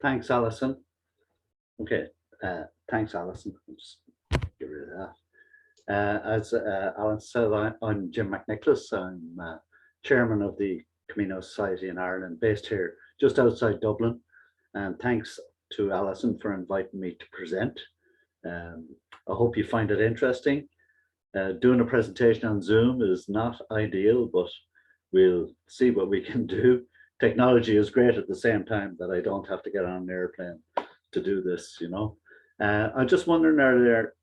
Thanks, Alison. Okay, thanks, Alison. I'll just get rid of that. As Alan said, I'm Jim McNicholas. I'm chairman of the Camino Society in Ireland, based here just outside Dublin. And thanks to Alison for inviting me to present. Um, I hope you find it interesting. Doing a presentation on Zoom is not ideal, but we'll see what we can do. Technology is great at the same time that I don't have to get on an airplane to do this, you know. I'm just wondering,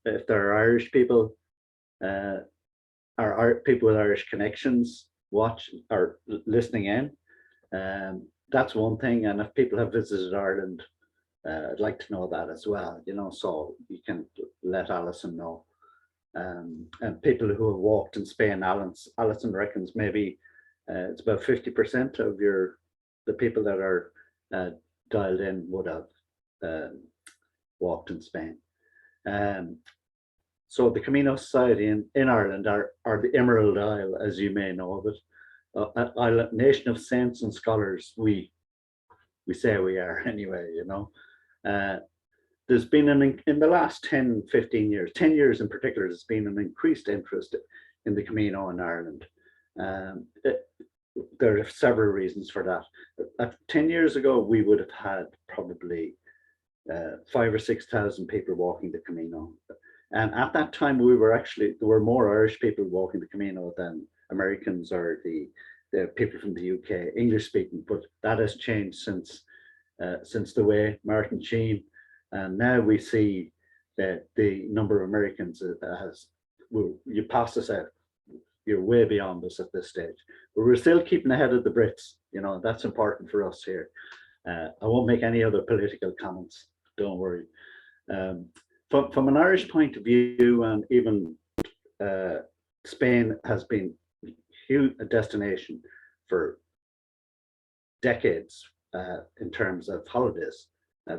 if there are Irish people, uh, are people with Irish connections watch or listening in? That's one thing. And if people have visited Ireland, I'd like to know that as well, you know, so you can let Alison know. And people who have walked in Spain, Alison reckons maybe it's about 50% of the people that are dialed in would have walked in Spain. So the Camino Society in Ireland are the Emerald Isle, as you may know of it. A nation of saints and scholars, we say we are anyway, you know. There's been in the last 10, 15 years, 10 years in particular, there's been an increased interest in the Camino in Ireland. There are several reasons for that. 10 years ago, we would have had probably 5,000 or 6,000 people walking the Camino. And at that time, there were more Irish people walking the Camino than Americans or the people from the UK, English speaking, but that has changed since the way Martin Sheen. And now we see that the number of Americans you pass us out. You're way beyond us at this stage. But we're still keeping ahead of the Brits. You know, that's important for us here. I won't make any other political comments. Don't worry. From an Irish point of view, and even Spain has been a destination for decades in terms of holidays,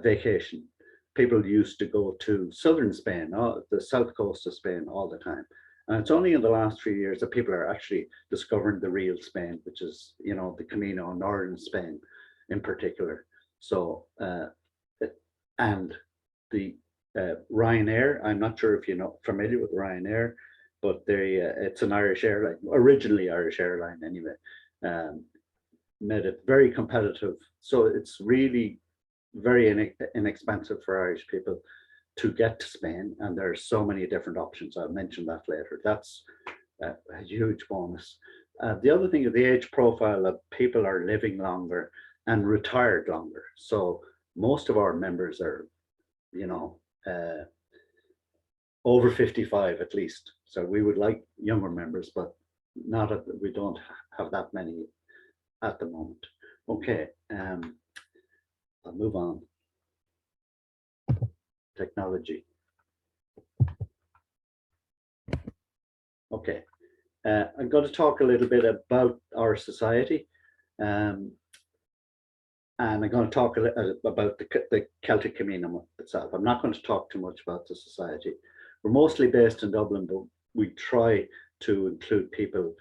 vacation. People used to go to southern Spain, the south coast of Spain, all the time. And it's only in the last few years that people are actually discovering the real Spain, which is, you know, the Camino, northern Spain in particular. So, and the Ryanair, I'm not sure if you're familiar with Ryanair, but it's an Irish airline, originally Irish airline anyway, made it very competitive. So it's really very inexpensive for Irish people to get to Spain, and there are so many different options. I'll mention that later. That's a huge bonus. The other thing is the age profile of people are living longer and retired longer. So most of our members are, you know, over 55 at least. So we would like younger members, but we don't have that many at the moment. Okay, I'll move on. Technology. Okay, I'm going to talk a little bit about our society, and I'm going to talk a little about the Celtic Camino itself. I'm not going to talk too much about the society. We're mostly based in Dublin, but we try to include people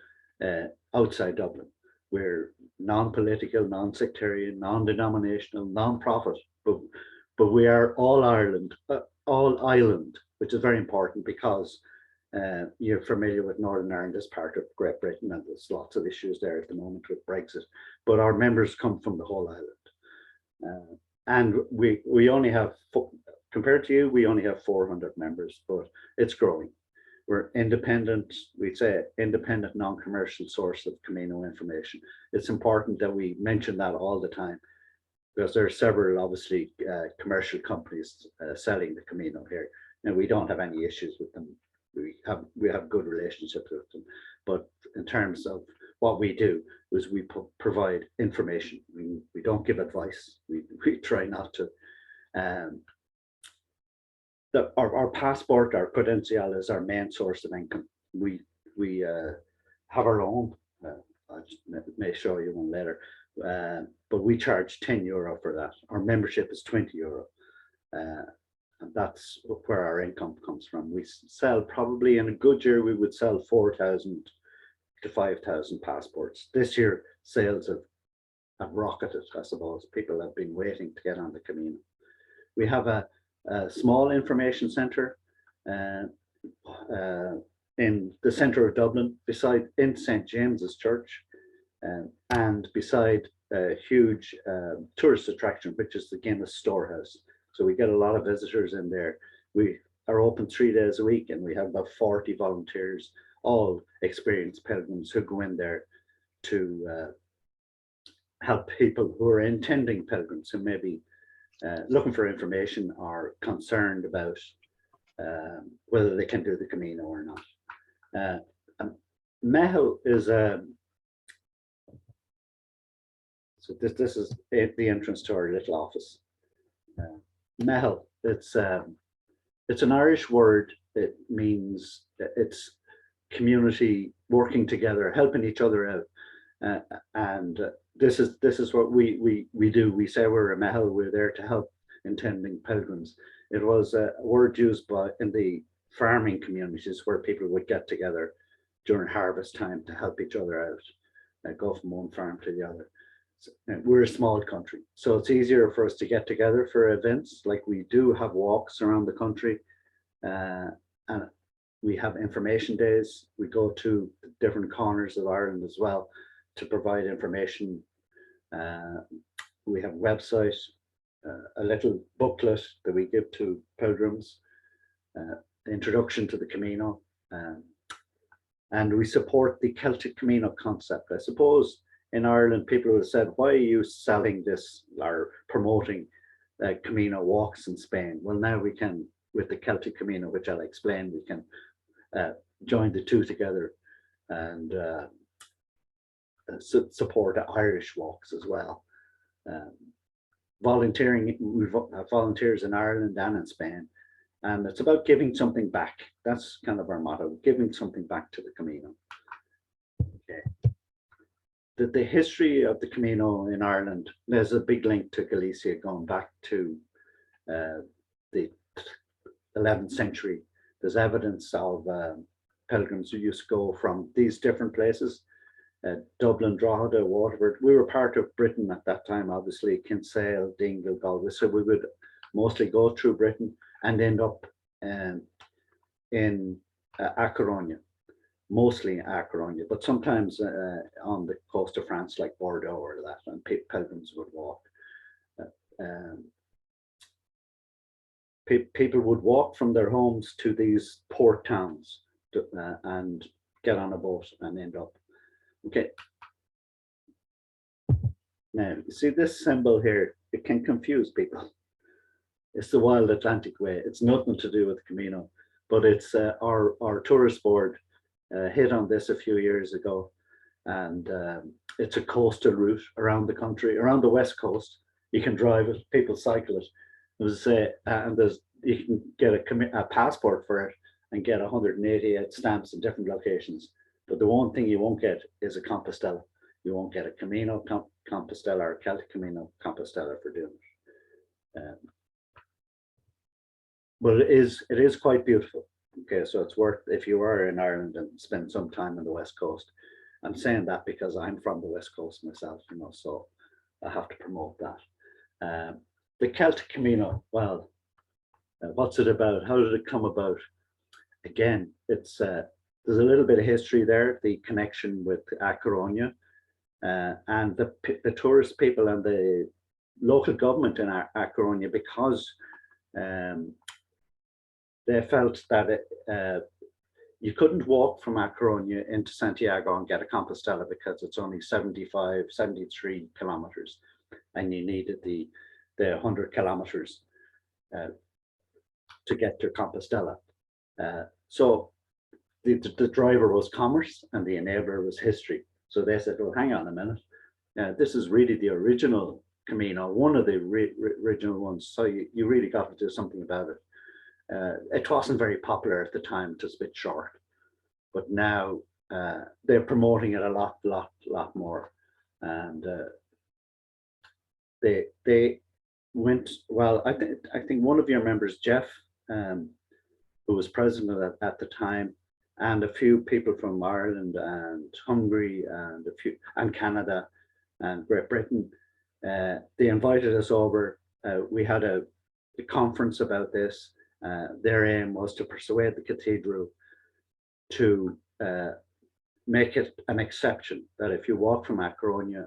outside Dublin. We're non-political, non-sectarian, non-denominational, non-profit, but we are all island, which is very important because you're familiar with Northern Ireland as part of Great Britain, and there's lots of issues there at the moment with Brexit. But our members come from the whole island, and we only have, compared to you, we only have 400 members, but it's growing. We're independent, we'd say independent, non-commercial source of Camino information. It's important that we mention that all the time, because there are several, obviously, commercial companies selling the Camino here, and we don't have any issues with them. We have good relationships with them, but in terms of what we do is we provide information. We don't give advice. We try not to. Our passport, our credential is our main source of income. We have our own. I may show you one later. But we charge €10 for that. Our membership is €20, and that's where our income comes from. We sell, probably in a good year, we would sell 4,000 to 5,000 passports. This year, sales have have rocketed, I suppose. People have been waiting to get on the Camino. We have a small information centre in the centre of Dublin, in St. James's Church, and beside a huge tourist attraction, which is the Guinness Storehouse. So we get a lot of visitors in there. We are open 3 days a week, and we have about 40 volunteers, all experienced pilgrims who go in there to help people who are intending pilgrims, who may be looking for information or concerned about whether they can do the Camino or not. Mehel is so this is the entrance to our little office. Mehel, it's an Irish word. It means it's community working together, helping each other out, and this is what we do. We say we're a Mehel. We're there to help intending pilgrims. It was a word used in the farming communities where people would get together during harvest time to help each other out, go from one farm to the other. So, we're a small country, so it's easier for us to get together for events. Like, we do have walks around the country, and we have information days. We go to different corners of Ireland as well to provide information. We have a website, a little booklet that we give to pilgrims, the introduction to the Camino, and we support the Celtic Camino concept. I suppose in Ireland, people would have said, why are you selling this or promoting Camino walks in Spain? Well, now we can, with the Celtic Camino, which I'll explain, we can join the two together and support Irish walks as well. Volunteering, we have volunteers in Ireland and in Spain, and it's about giving something back. That's kind of our motto, giving something back to the Camino. Okay. The history of the Camino in Ireland, there's a big link to Galicia going back to the 11th century. There's evidence of pilgrims who used to go from these different places, Dublin, Drogheda, Waterford. We were part of Britain at that time, obviously, Kinsale, Dingle, Galway. So we would mostly go through Britain and end up in A Coruña, mostly A Coruña, but sometimes on the coast of France, like Bordeaux or that, and pilgrims would walk. People would walk from their homes to these port towns and get on a boat and end up. Okay. Now, you see this symbol here, it can confuse people. It's the Wild Atlantic Way. It's nothing to do with Camino, but it's our tourist board hit on this a few years ago, and it's a coastal route around the country, around the west coast. You can drive it, people cycle it. And you can get a passport for it and get 188 stamps in different locations. But the one thing you won't get is a Compostela. You won't get a Camino Compostela or Celtic Camino Compostela for doing it. But it is quite beautiful. Okay, so it's worth, if you are in Ireland and spend some time on the West Coast. I'm saying that because I'm from the West Coast myself, so I have to promote that. The Celtic Camino, well, what's it about? How did it come about? Again, it's there's a little bit of history there, the connection with A Coruña, and the tourist people and the local government in A Coruña, because they felt that you couldn't walk from A Coruña into Santiago and get a Compostela because it's only 73 kilometers, and you needed the 100 kilometers to get to Compostela. So the driver was commerce and the enabler was history. So they said, well, hang on a minute. This is really the original Camino, one of the original ones. So you really got to do something about it. It wasn't very popular at the time. It was a bit short. But now they're promoting it a lot more. And they went, well, I think one of your members, Jeff, who was president at the time, and a few people from Ireland and Hungary and Canada and Great Britain. They invited us over. We had a conference about this. Their aim was to persuade the cathedral to make it an exception that if you walk from A Coruña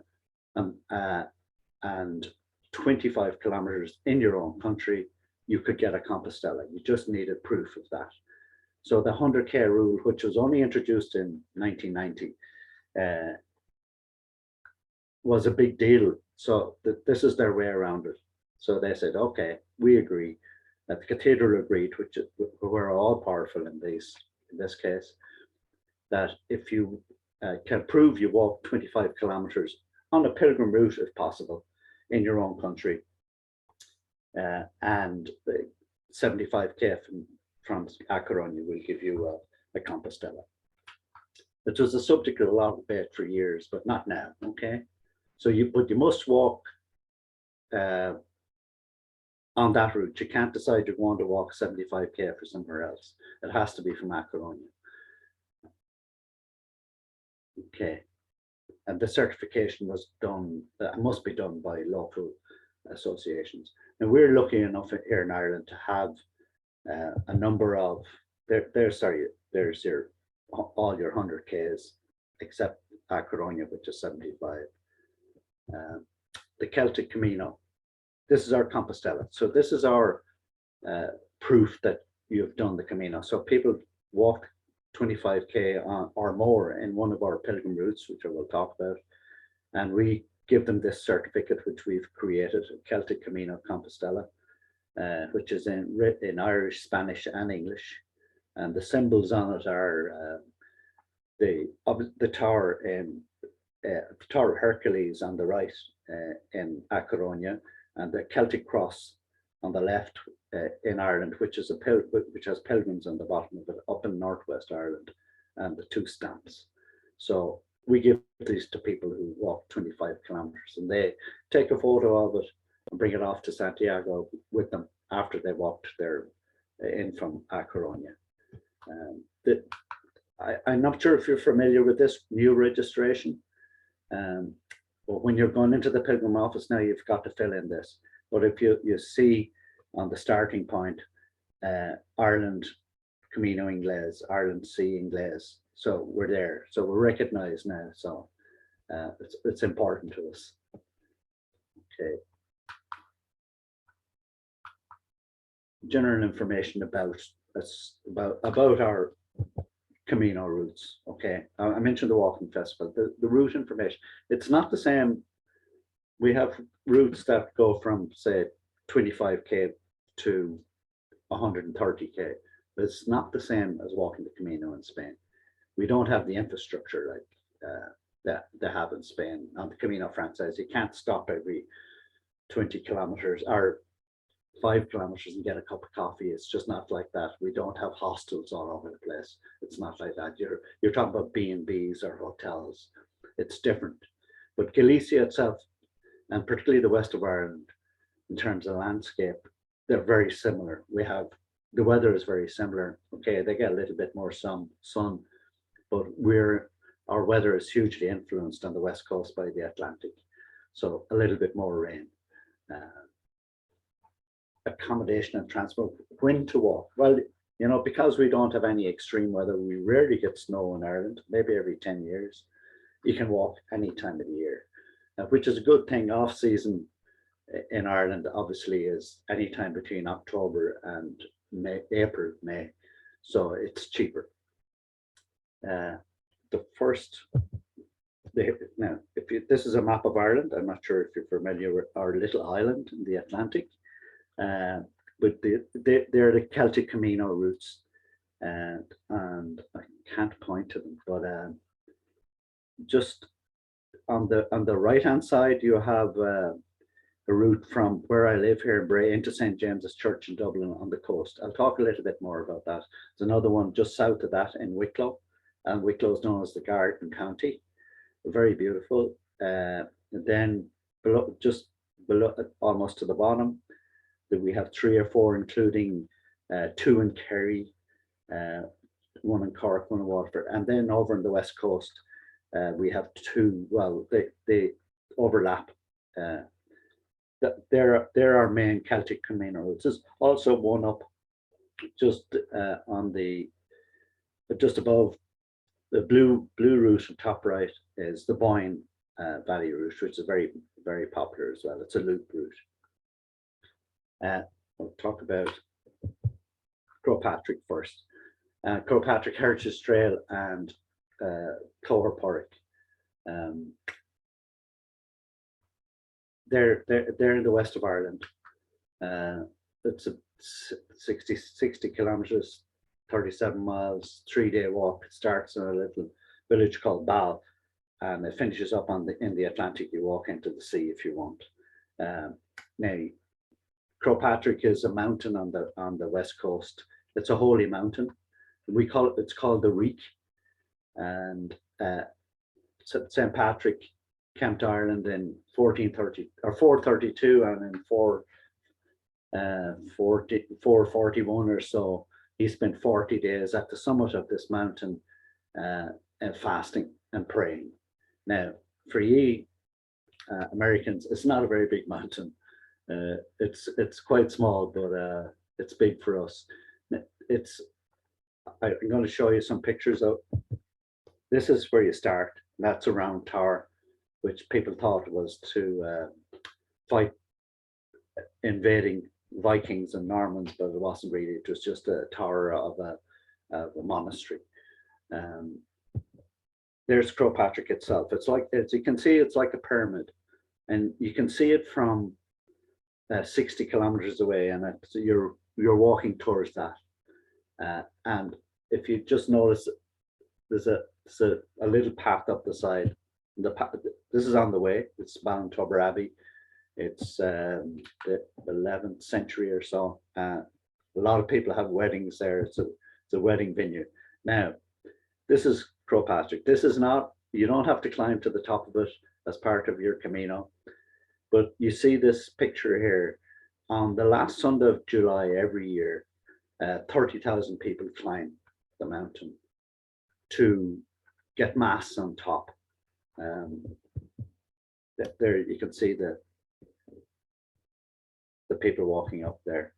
and 25 kilometers in your own country, you could get a Compostela. You just needed proof of that. So the 100K rule, which was only introduced in 1990, was a big deal. So this is their way around it. So they said, okay, we agree. That the cathedral agreed, which we're all powerful in this case, that if you can prove you walk 25 kilometers on a pilgrim route, if possible, in your own country, and 75K from A Coruña will give you a Compostela. It was a subject of a lot of debate for years, but not now, okay? So you must walk on that route. You can't decide you're going to walk 75K for somewhere else. It has to be from A Coruña. Okay, and the certification was done, must be done by local associations. And we're lucky enough here in Ireland to have a number of, there's your, all your 100Ks, except A Coruña, which is 75. The Celtic Camino, this is our Compostela. So this is our proof that you've done the Camino. So people walk 25K or more in one of our pilgrim routes, which I will talk about, and we give them this certificate which we've created, Celtic Camino Compostela, which is in Irish, Spanish, and English, and the symbols on it are the tower in the Tower of Hercules on the right in A Coruña, and the Celtic cross on the left in Ireland, which has pilgrims on the bottom of it, up in northwest Ireland, and the two stamps. So we give these to people who walk 25 kilometers, and they take a photo of it and bring it off to Santiago with them after they walked there in from A Coruña. I'm not sure if you're familiar with this new registration, but when you're going into the pilgrim office now, you've got to fill in this. But if you see on the starting point, Ireland Camino Inglés, Ireland Sea Inglés, so we're there. So we're recognized now. So it's important to us. Okay. General information about us, about our Camino routes. Okay, I mentioned the walking festival. The route information. It's not the same. We have routes that go from say 25K to 130K, but it's not the same as walking the Camino in Spain. We don't have the infrastructure like that they have in Spain. On the Camino Frances, you can't stop every 20 kilometers or 5 kilometers and get a cup of coffee. It's just not like that. We don't have hostels all over the place. It's not like that. You're talking about B&Bs or hotels. It's different. But Galicia itself, and particularly the west of Ireland, in terms of landscape, they're very similar. The weather is very similar. Okay, they get a little bit more sun, but our weather is hugely influenced on the west coast by the Atlantic. So a little bit more rain. Accommodation and transport. When to walk? Well, because we don't have any extreme weather, we rarely get snow in Ireland, maybe every 10 years. You can walk any time of the year, which is a good thing. Off season in Ireland obviously is any time between October and April, May. So it's cheaper. This is a map of Ireland. I'm not sure if you're familiar with our little island in the Atlantic. But they're the Celtic Camino routes, and I can't point to them, but just on the right hand side you have a route from where I live here in Bray into St. James's Church in Dublin on the coast. I'll talk a little bit more about that. There's another one just south of that in Wicklow, and Wicklow is known as the Garden County. Very beautiful. And then just below, almost to the bottom, that we have 3 or 4, including 2 in Kerry, 1 in Cork, 1 in Waterford, and then over on the west coast we have 2. Well, overlap. They're our main Celtic Camino. There's also one up just on the just above the blue route, top right, is the Boyne Valley route, which is very popular as well. It's a loop route. We'll talk about Crowpatrick first. Crowpatrick Heritage Trail and Crowpatrick. They're in the west of Ireland. It's a 60 kilometers, 37 miles, 3-day walk. It starts in a little village called Bal, and it finishes up in the Atlantic. You walk into the sea if you want. Now, Crowpatrick is a mountain on the west coast. It's a holy mountain. It's called the Reek, and St. Patrick came to Ireland in 1430 or 432, and in 441 or so, he spent 40 days at the summit of this mountain, and fasting and praying. Now, for ye Americans, it's not a very big mountain. It's quite small, but it's big for us. I'm going to show you some pictures of. This is where you start. That's a round tower, which people thought was to fight invading Vikings and Normans, but it wasn't really. It was just a tower of a monastery. There's Crowpatrick itself. It's like, as you can see, it's like a pyramid, and you can see it from 60 kilometers away, and you're walking towards that. And if you just notice, there's a little path up the side. This is on the way. It's Ballintober Abbey. It's the 11th century or so. A lot of people have weddings there. It's a wedding venue. Now, this is Crowpatrick. This is not, you don't have to climb to the top of it as part of your Camino, but you see this picture here. On the last Sunday of July every year, 30,000 people climb the mountain to get mass on top. There you can see the people walking up there.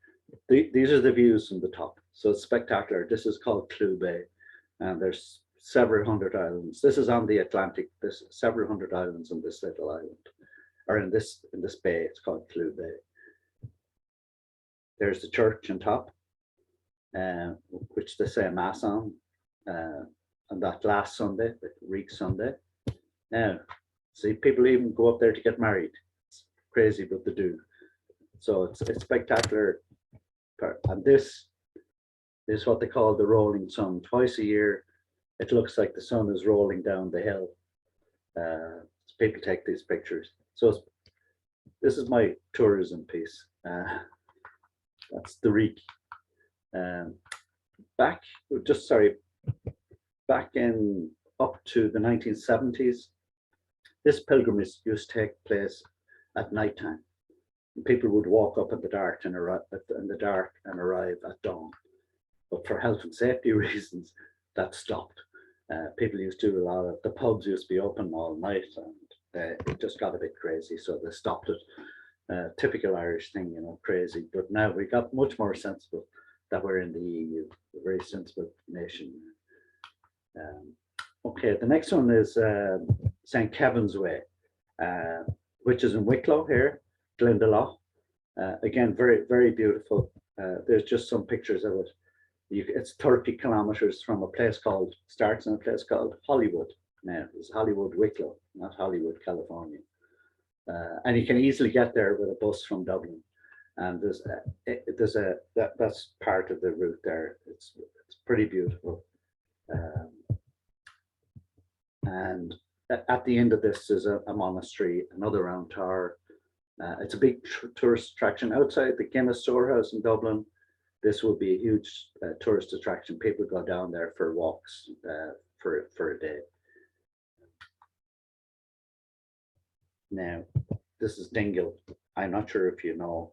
These are the views from the top. So it's spectacular. This is called Clew Bay, and there's several hundred islands. This is on the Atlantic. There's several hundred islands on this little island, or in this bay. It's called Clew Bay. There's the church on top, which they say mass on that last Sunday, the Reek Sunday. Now, see, people even go up there to get married. It's crazy, but they do. So it's spectacular. And this is what they call the rolling sun. Twice a year, it looks like the sun is rolling down the hill. So people take these pictures. So this is my tourism piece. That's the Reek. Back in up to the 1970s, this pilgrimage used to take place at nighttime. People would walk up in the dark and arrive at dawn. But for health and safety reasons, that stopped. People used to do a lot of, the pubs used to be open all night, and it just got a bit crazy, so they stopped it. Typical Irish thing, you know, crazy. But now we got much more sensible that we're in the EU, a very sensible nation. Okay, the next one is St. Kevin's Way, which is in Wicklow here, Glendalough. Again, very, very beautiful. There's just some pictures of it. It's 30 kilometers from a place called, starts in a place called Hollywood. Now, it's Hollywood, Wicklow, not Hollywood, California. And you can easily get there with a bus from Dublin. And that's part of the route there. It's pretty beautiful. And at the end of this is a monastery, another round tower. It's a big tourist attraction outside the Guinness Storehouse in Dublin. This will be a huge tourist attraction. People go down there for walks for a day. Now, this is Dingle. I'm not sure if you know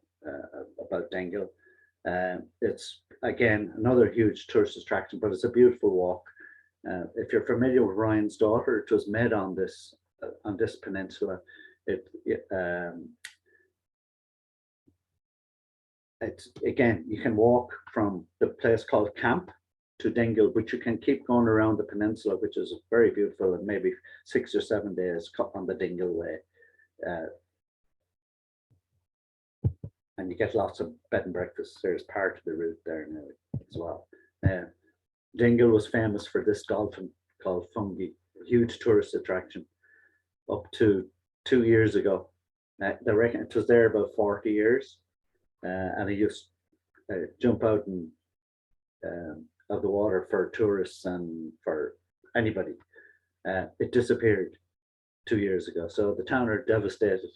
about Dingle. It's, again, another huge tourist attraction, but it's a beautiful walk. If you're familiar with Ryan's Daughter, it was made on this peninsula. It's again, you can walk from the place called Camp to Dingle, but you can keep going around the peninsula, which is very beautiful, and maybe 6 or 7 days on the Dingle Way. And you get lots of bed and breakfast. There's part of the route there now as well. Dingle was famous for this dolphin called Fungi, a huge tourist attraction. Up to 2 years ago, they reckon it was there about 40 years, and it used to jump out and of the water for tourists and for anybody. It disappeared 2 years ago, so the town are devastated.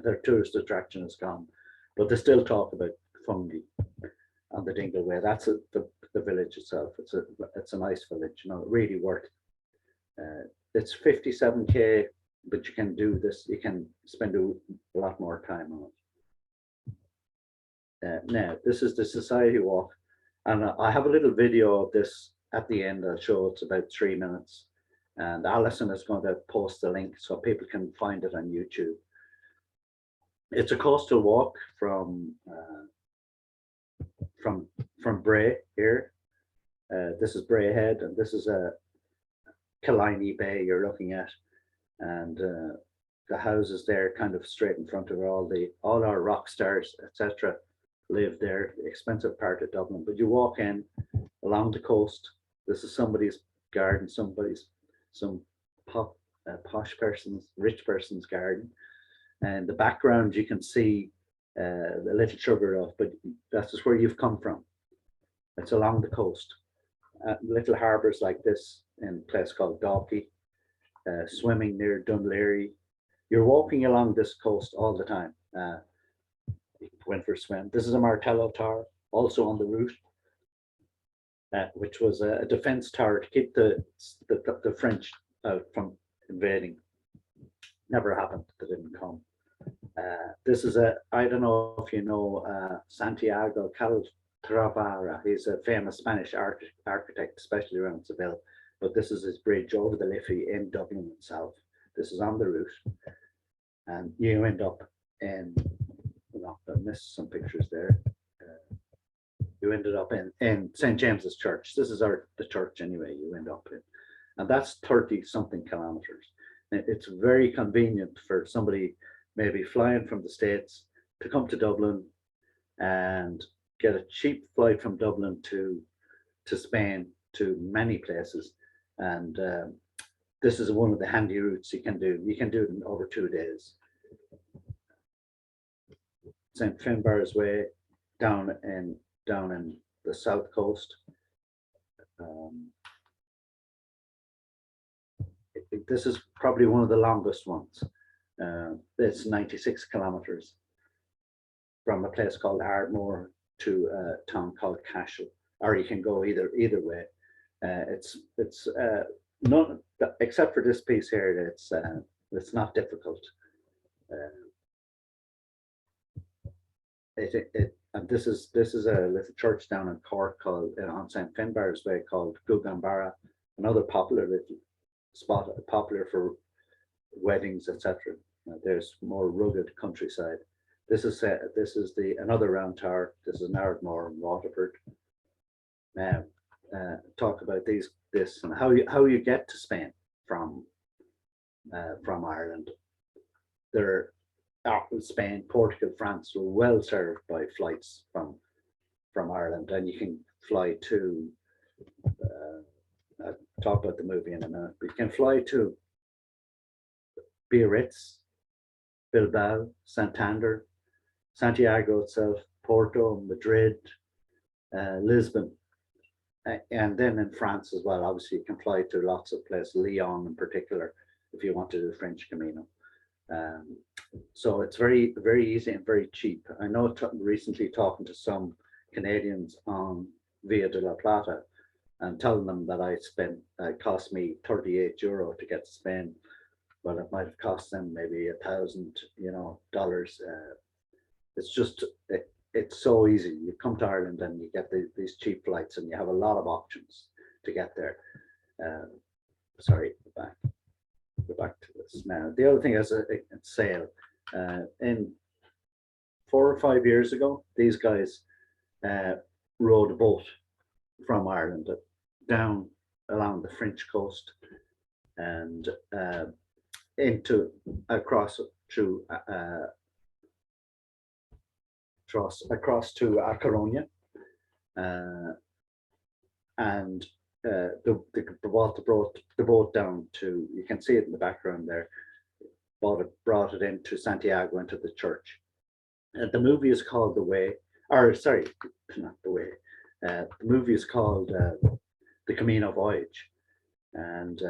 Their tourist attraction is gone, but they still talk about Fungi on the Dingle Way. That's the village itself. It's a nice village, you know, really worth it. It's 57k, but you can do this. You can spend a lot more time on it. Now, this is the Society Walk, and I have a little video of this at the end. I'll show it's about 3 minutes, and Alison is going to post the link so people can find it on YouTube. It's a coastal walk from Bray here. This is Bray Head, and this is a Killiney Bay you're looking at, and the houses there, kind of straight in front of all our rock stars, etc., live there. The expensive part of Dublin, but you walk in along the coast. This is somebody's garden, some posh person's, rich person's garden. And the background you can see the Little Sugar, but that's just where you've come from. It's along the coast. Little harbours like this in a place called Dalkey, swimming near Dunleary. You're walking along this coast all the time. You went for a swim. This is a Martello Tower, also on the route, which was a defence tower to keep the French out from invading. Never happened. They didn't come. This is I don't know if you know Santiago Calatrava. He's a famous Spanish architect, especially around Seville. But this is his bridge over the Liffey in Dublin itself. This is on the route, and you end up in. I missed some pictures there. You ended up in St. James's Church. This is the church anyway. You end up in, and that's 30-something kilometers. It's very convenient for somebody maybe flying from the States to come to Dublin and get a cheap flight from Dublin to Spain, to many places. And this is one of the handy routes you can do. You can do it in over 2 days. St. Finbarr's Way down in the south coast. This is probably one of the longest ones. It's 96 kilometers from a place called Ardmore to a town called Cashel, or you can go either way. It's not, except for this piece here. It's not difficult. And this is a little church down in Cork called on St. Finbarr's Way called Gugambara, another popular little spot, popular for weddings, etc. There's more rugged countryside. This is another round tower. This is an Ardmore in Waterford. Now, talk about this and how you get to Spain from Ireland. Spain, Portugal, France were well served by flights from Ireland, and you can fly to. I'll talk about the movie in a minute, but you can fly to Biarritz, Bilbao, Santander, Santiago itself, Porto, Madrid, Lisbon, and then in France as well. Obviously, you can fly to lots of places, Lyon in particular, if you want to do the French Camino. So it's very, very easy and very cheap. I know recently talking to some Canadians on Via de la Plata and telling them that it cost me €38 to get to Spain. Well, it might have cost them maybe $1,000, It's just, it's so easy. You come to Ireland and you get these cheap flights, and you have a lot of options to get there. Sorry, back. go back to this now. The other thing is a sail. In 4 or 5 years ago, these guys rowed a boat from Ireland down along the French coast and across to A Coruña, and they brought the boat down to, you can see it in the background there, brought it into Santiago, into the church. The movie is called The Way, or sorry, not The Way. The movie is called The Camino Voyage, and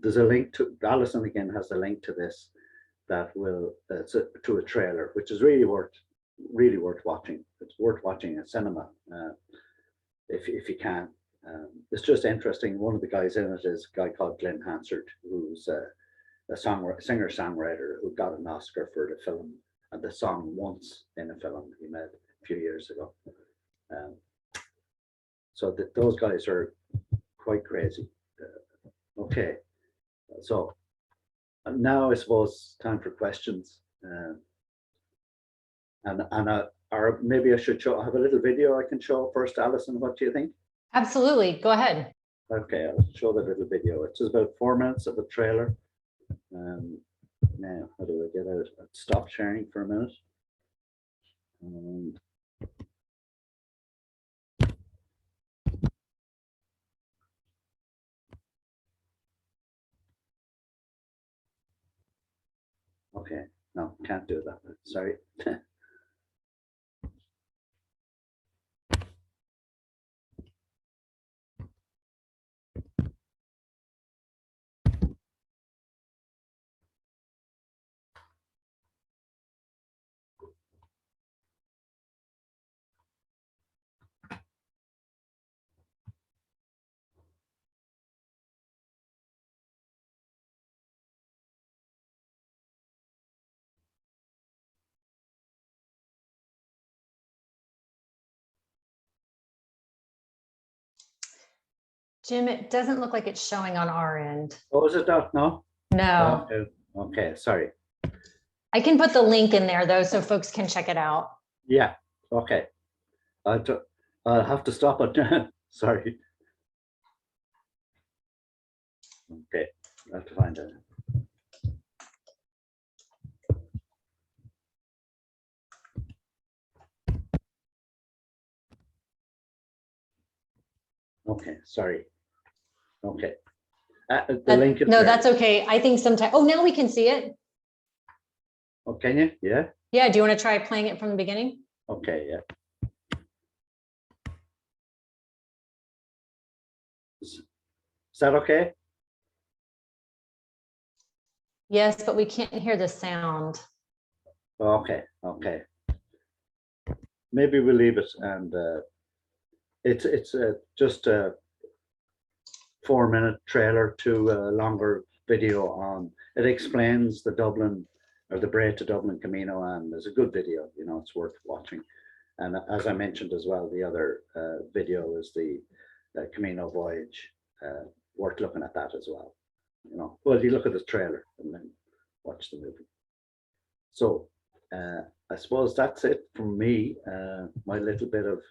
there's a link to, Alison again has a link to this that will to a trailer, which is really worth watching. It's worth watching in cinema if you can. It's just interesting. One of the guys in it is a guy called Glenn Hansard, who's a singer-songwriter who got an Oscar for the film and the song Once in a film he made a few years ago. So those guys are quite crazy. Okay, so now I suppose time for questions, or maybe I should have a little video I can show first. Alison, what do you think? Absolutely, go ahead. Okay, I'll show the little video. It's just about 4 minutes of a trailer. Now, how do I get out? I'll stop sharing for a minute. Okay, no, can't do that. Sorry. Jim, it doesn't look like it's showing on our end. Oh, is it not? No? No. Okay, sorry. I can put the link in there though, so folks can check it out. Yeah, okay. I'll have to stop it. Sorry. Okay, I have to find it. Okay, sorry. Okay. The link is no, there. that's okay. I think sometimes, oh, now we can see it. Oh, can you? Yeah. Yeah, do you want to try playing it from the beginning? Okay, yeah. Is that okay? Yes, but we can't hear the sound. Okay, okay. Maybe we'll leave it, and it's just a 4-minute trailer to a longer video on. It explains the Dublin or the Bray to Dublin Camino, and it's a good video. You know, it's worth watching. And as I mentioned as well, the other video is the Camino Voyage. Worth looking at that as well. You know, well, you look at the trailer and then watch the movie. So I suppose that's it from me. My little bit of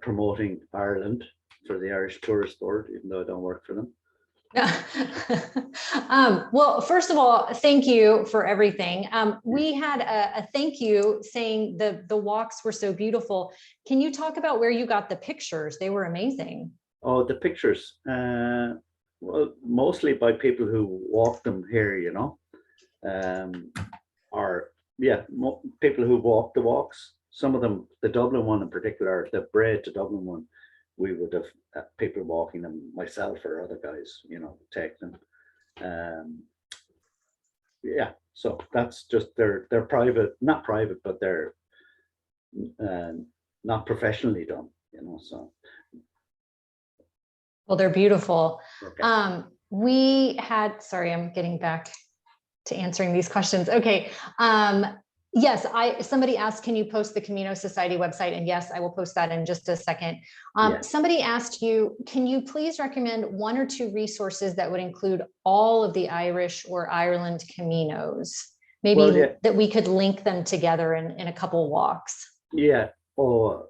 promoting Ireland for the Irish Tourist Board, even though I don't work for them. Well, first of all, thank you for everything. We had a thank you saying the walks were so beautiful. Can you talk about where you got the pictures? They were amazing. Oh, the pictures. Well, mostly by people who walk them here, you know, or yeah, people who walk the walks. Some of them, the Dublin one in particular, the Bray to Dublin one, we would have people walking them, myself or other guys, you know, take them. Yeah, so that's just they're private, not private, but they're not professionally done, you know. So. Well, they're beautiful. Okay. We had, sorry, I'm getting back to answering these questions. Okay. Yes, somebody asked, can you post the Camino Society website? And yes, I will post that in just a second. Yeah. Somebody asked you, can you please recommend 1 or 2 resources that would include all of the Irish or Ireland Caminos? Maybe Well, yeah. that we could link them together in a couple walks. Yeah. Oh,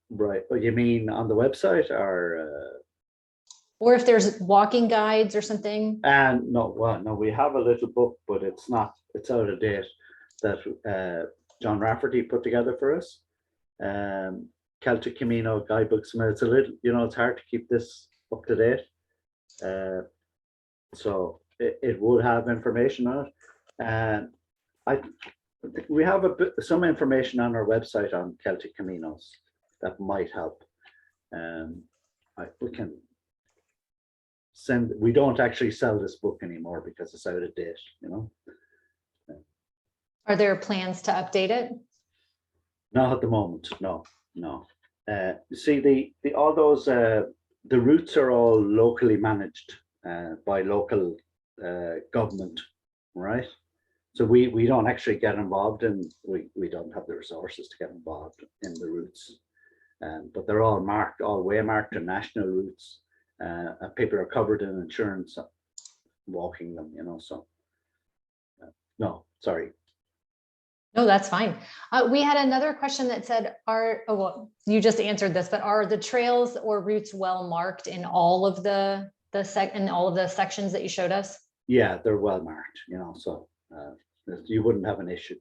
right. Oh, you mean on the website or? Or if there's walking guides or something. And no, well, no, we have a little book, but it's out of date, that John Rafferty put together for us. Celtic Camino guidebooks. I mean, it's a little, it's hard to keep this up to date. So it would have information on it. And I think we have some information on our website on Celtic Caminos that might help. We can send. We don't actually sell this book anymore because it's out of date. Are there plans to update it? Not at the moment. No. See, all those the routes are all locally managed by local government, right? So we don't actually get involved in. We don't have the resources to get involved in the routes, but they're all marked, all waymarked and national routes. And people are covered in insurance walking them, so no, sorry. No, that's fine. We had another question that said, well, you just answered this, but are the trails or routes well marked in all of the sections that you showed us? Yeah, they're well marked, so you wouldn't have an issue.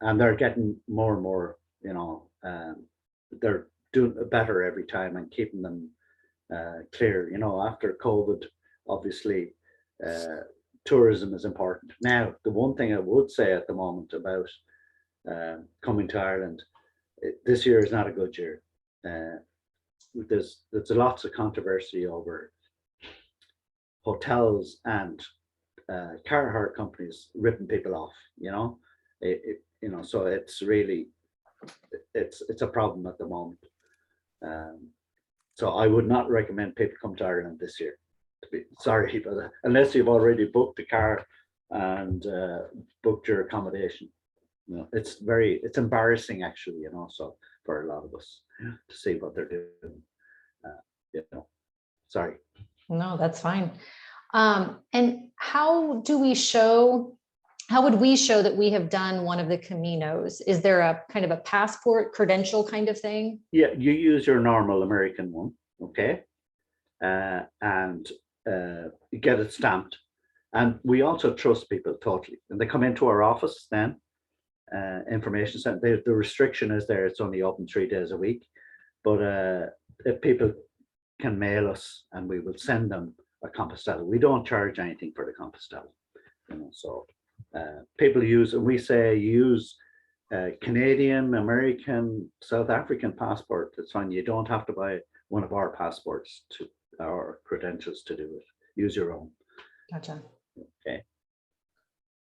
And they're getting more and more, they're doing better every time and keeping them clear. After COVID, obviously, tourism is important. Now, the one thing I would say at the moment about coming to Ireland, this year is not a good year. There's lots of controversy over hotels and car hire companies ripping people off. So it's really it's a problem at the moment. So I would not recommend people come to Ireland this year. Sorry, but unless you've already booked a car and booked your accommodation, it's embarrassing actually, so for a lot of us to see what they're doing. Sorry. No, that's fine. And how would we show that we have done one of the Caminos? Is there a kind of a passport credential kind of thing? Yeah, you use your normal American one, okay? And you get it stamped. And we also trust people totally. And they come into our office then, information center. The restriction is there, it's only open 3 days a week. But if people can mail us and we will send them a Compostela. We don't charge anything for the Compostela. So people use, and we say use Canadian, American, South African passport. It's fine. You don't have to buy one of our passports to our credentials to do it. Use your own. Gotcha. Okay.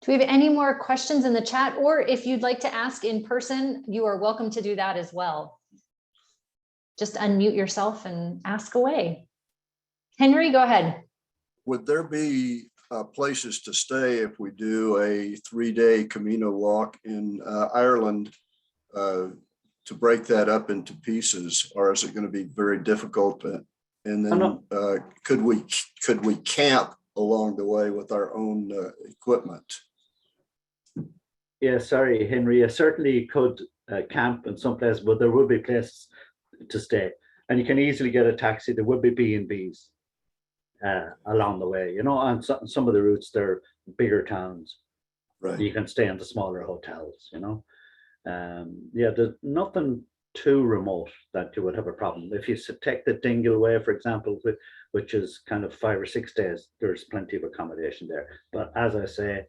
Do we have any more questions in the chat? Or if you'd like to ask in person, you are welcome to do that as well. Just unmute yourself and ask away. Henry, go ahead. Would there be places to stay if we do a 3-day Camino walk in Ireland to break that up into pieces, or is it going to be very difficult? And then could we camp along the way with our own equipment? Yeah, sorry, Henry. I certainly could camp in some places, but there will be places to stay, and you can easily get a taxi. There would be B&Bs along the way, on some of the routes. They're bigger towns, right? You can stay in the smaller hotels, yeah, there's nothing too remote that you would have a problem. If you take the Dingle Way, for example, which is kind of 5 or 6 days, there's plenty of accommodation there. But as I say,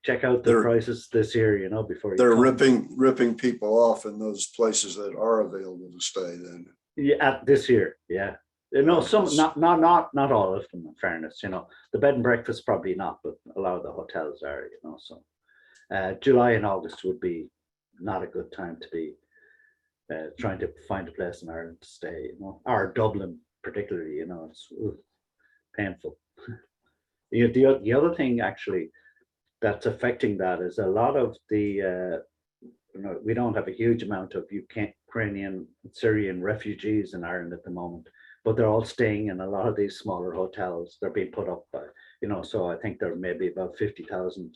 check out the prices this year, before you they're ripping people off in those places that are available to stay then. Yeah, this year, yeah. Some not all of them, in fairness, the bed and breakfast probably not, but a lot of the hotels are, so July and August would be not a good time to be trying to find a place in Ireland to stay, or Dublin particularly, it's painful. The other thing actually that's affecting that is a lot of the, we don't have a huge amount of Ukrainian, Syrian refugees in Ireland at the moment, but they're all staying in a lot of these smaller hotels. They're being put up by, so I think there may be about 50,000.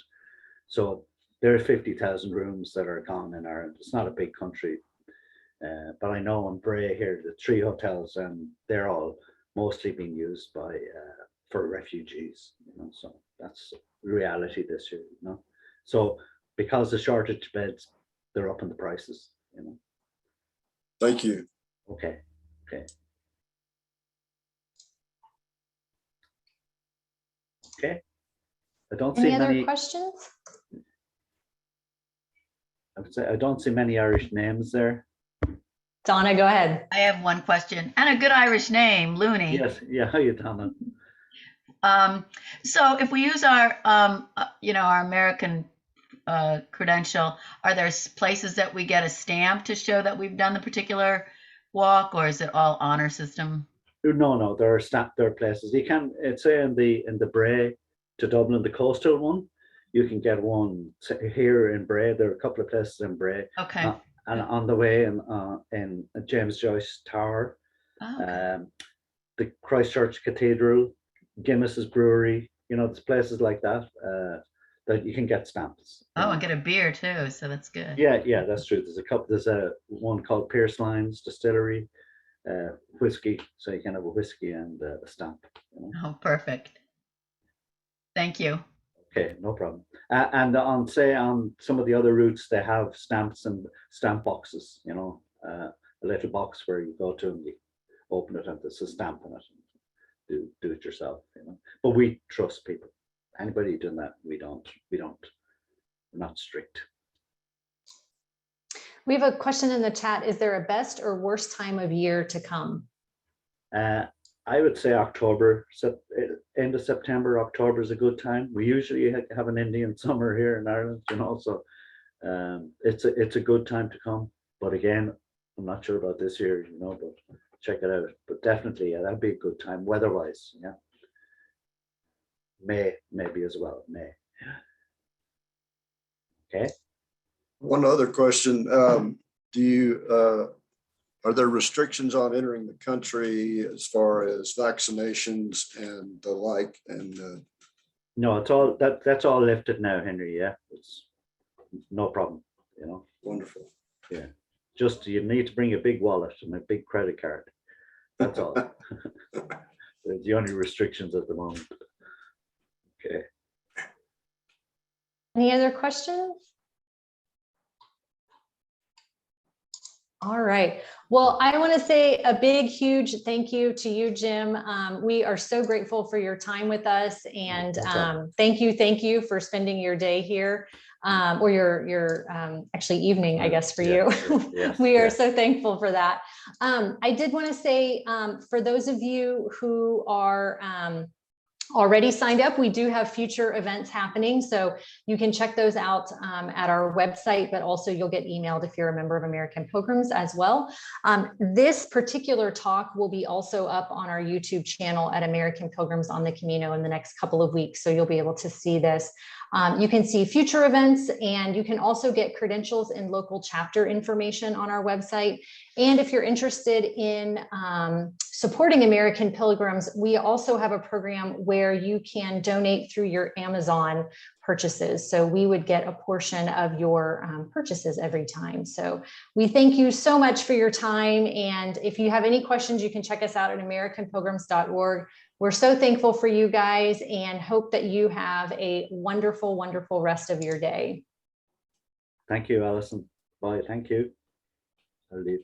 So there are 50,000 rooms that are gone in Ireland. It's not a big country. But I know in Bray here, the 3 hotels, and they're all mostly being used for refugees, so that's the reality this year, So because the shortage of beds, they're upping the prices, Thank you. Okay. I don't see Any other many questions? I would say I don't see many Irish names there. Donna, go ahead. I have one question, and a good Irish name, Looney. Yes, yeah, how you, Donna? So if we use our, our American credential, are there places that we get a stamp to show that we've done the particular walk, or is it all honor system? No, there are places you can. It's say in the Bray to Dublin, the coastal one. You can get one here in Bray. There are a couple of places in Bray. Okay. And on the way in James Joyce Tower, Okay. the Christchurch Cathedral, Guinness's Brewery, it's places like that that you can get stamps. Oh, and get a beer too, so that's good. Yeah, that's true. There's a one called Pierce Lyons Distillery, whiskey, so you can have a whiskey and a stamp. Oh, perfect. Thank you. Okay, no problem. And on some of the other routes, they have stamps and stamp boxes, a little box where you go to and you open it and there's a stamp on it. Do it yourself, But we trust people. Anybody doing that, we're not strict. We have a question in the chat. Is there a best or worst time of year to come? I would say October, end of September. October is a good time. We usually have an Indian summer here in Ireland, so it's a good time to come. But again, I'm not sure about this year, but check it out. But definitely, yeah, that'd be a good time weather-wise. Yeah, May maybe as well. May. Okay. One other question. Are there restrictions on entering the country as far as vaccinations and the like? And no, it's all that's all lifted now, Henry. Yeah, it's no problem. Wonderful. Yeah, just you need to bring a big wallet and a big credit card. That's all. The only restrictions at the moment. Okay. Any other questions? All right. Well, I want to say a big, huge thank you to you, Jim. We are so grateful for your time with us, and thank you for spending your day here, or your actually evening, I guess, for you. Yes, We are so thankful for that. I did want to say, for those of you who are already signed up, we do have future events happening, so you can check those out at our website, but also you'll get emailed if you're a member of American Pilgrims as well. This particular talk will be also up on our YouTube channel at American Pilgrims on the Camino in the next couple of weeks, so you'll be able to see this. You can see future events, and you can also get credentials and local chapter information on our website. And if you're interested in supporting American Pilgrims, we also have a program where you can donate through your Amazon purchases. So we would get a portion of your purchases every time. So we thank you so much for your time. And if you have any questions, you can check us out at americanpilgrims.org. We're so thankful for you guys and hope that you have a wonderful, wonderful rest of your day. Thank you, Alison. Bye. Thank you. I'll leave.